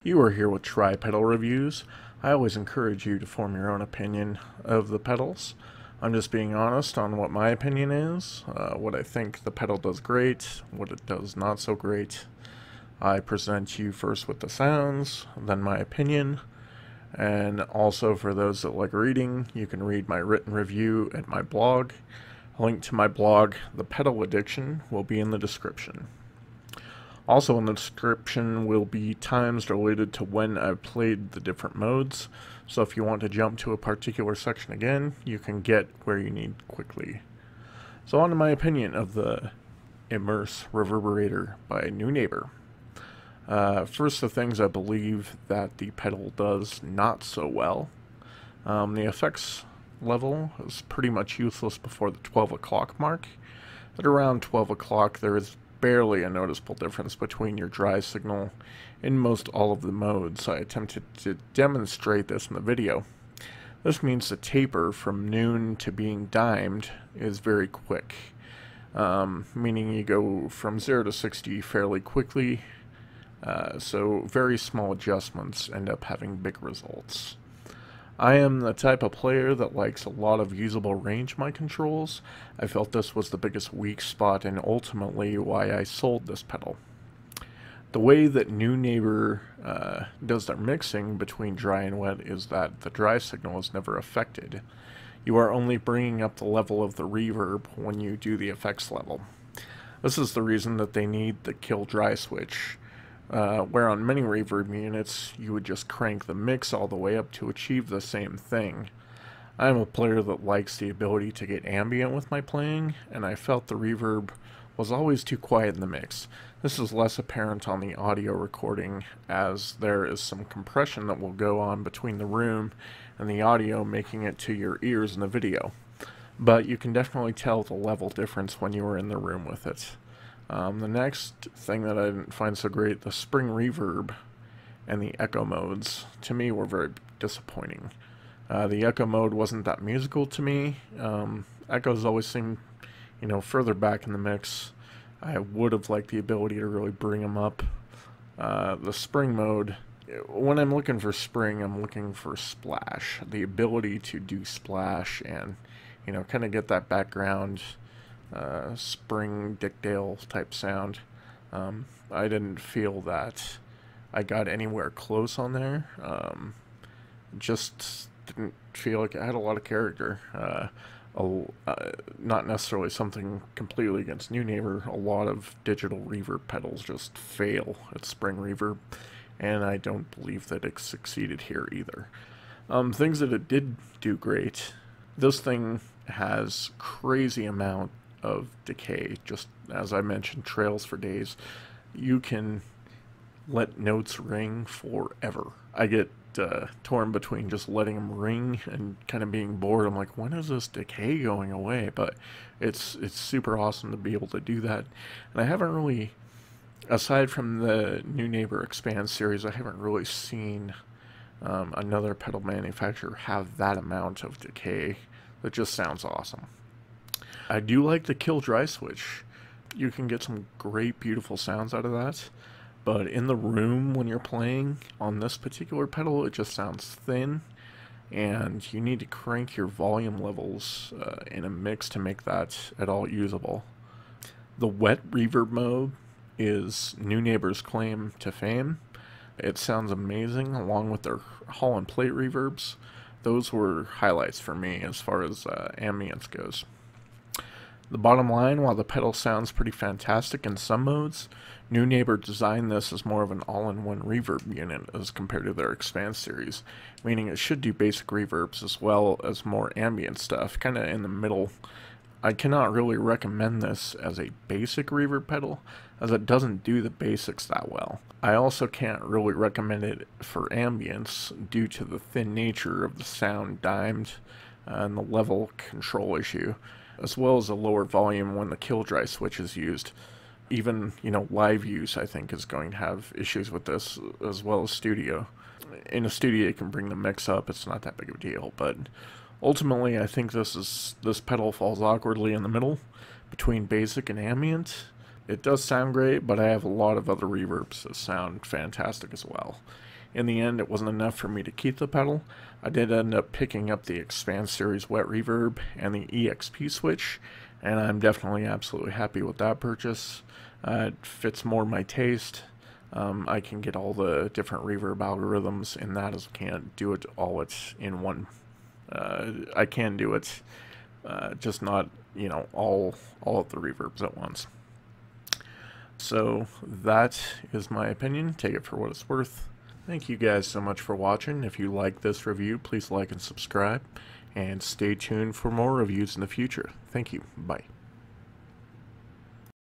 You are here with Tri-Pedal Reviews. I always encourage you to form your own opinion of the pedals. I'm just being honest on what my opinion is, what I think the pedal does great, what it does not so great. I present you first with the sounds, then my opinion, and also for those that like reading, you can read my written review at my blog. A link to my blog, The Pedal Addiction, will be in the description. Also in the description will be times related to when I've played the different modes, so if you want to jump to a particular section again, you can get where you need quickly. So on to my opinion of the Immerse Reverberator by Nuenaber. First, the things I believe that the pedal does not so well. The effects level is pretty much useless before the 12 o'clock mark. At around 12 o'clock there is barely a noticeable difference between your dry signal in most all of the modes. I attempted to demonstrate this in the video. This means the taper from noon to being dimed is very quick, meaning you go from 0 to 60 fairly quickly, so very small adjustments end up having big results. I am the type of player that likes a lot of usable range in my controls. I felt this was the biggest weak spot and ultimately why I sold this pedal. The way that Nuenaber does their mixing between dry and wet is that the dry signal is never affected. You are only bringing up the level of the reverb when you do the effects level. This is the reason that they need the kill dry switch. Where on many reverb units you would just crank the mix all the way up to achieve the same thing. I'm a player that likes the ability to get ambient with my playing, and I felt the reverb was always too quiet in the mix. This is less apparent on the audio recording, as there is some compression that will go on between the room and the audio, making it to your ears in the video. But you can definitely tell the level difference when you were in the room with it. The next thing that I didn't find so great, the spring reverb and the echo modes, to me were very disappointing. The echo mode wasn't that musical to me. Echoes always seem, further back in the mix. I would have liked the ability to really bring them up. The spring mode, when I'm looking for spring, I'm looking for splash. The ability to do splash and, kind of get that background spring Dick Dale type sound. I didn't feel that I got anywhere close on there. Just didn't feel like I had a lot of character. Not necessarily something completely against Nuenaber. A lot of digital reverb pedals just fail at spring reverb, and I don't believe that it succeeded here either. Things that it did do great. This thing has crazy amount of decay. Just as I mentioned, trails for days. You can let notes ring forever. I get torn between just letting them ring and kind of being bored. I'm like, when is this decay going away? But it's super awesome to be able to do that. And I haven't really, aside from the Nuenaber Expand series, I haven't really seen another pedal manufacturer have that amount of decay. That just sounds awesome. I do like the kill dry switch. You can get some great beautiful sounds out of that, but in the room when you're playing on this particular pedal, it just sounds thin, and you need to crank your volume levels in a mix to make that at all usable. The wet reverb mode is Nuenaber's claim to fame. It sounds amazing along with their Hall and Plate reverbs. Those were highlights for me as far as ambience goes. The bottom line, while the pedal sounds pretty fantastic in some modes, Nuenaber designed this as more of an all-in-one reverb unit as compared to their Expand series, meaning it should do basic reverbs as well as more ambient stuff, kind of in the middle. I cannot really recommend this as a basic reverb pedal, as it doesn't do the basics that well. I also can't really recommend it for ambience due to the thin nature of the sound dimed and the level control issue, as well as a lower volume when the kill dry switch is used. Even, live use I think is going to have issues with this, as well as studio. In a studio you can bring the mix up, it's not that big of a deal, but ultimately I think this pedal falls awkwardly in the middle between basic and ambient. It does sound great, but I have a lot of other reverbs that sound fantastic as well. In the end, it wasn't enough for me to keep the pedal. I did end up picking up the Expand Series Wet Reverb and the EXP switch, and I'm definitely absolutely happy with that purchase. It fits more my taste. I can get all the different reverb algorithms in that, as I can't do it all in one. I can do it, just not, you know, all of the reverbs at once. So that is my opinion. Take it for what it's worth. Thank you guys so much for watching. If you like this review, please like and subscribe, and stay tuned for more reviews in the future. Thank you. Bye.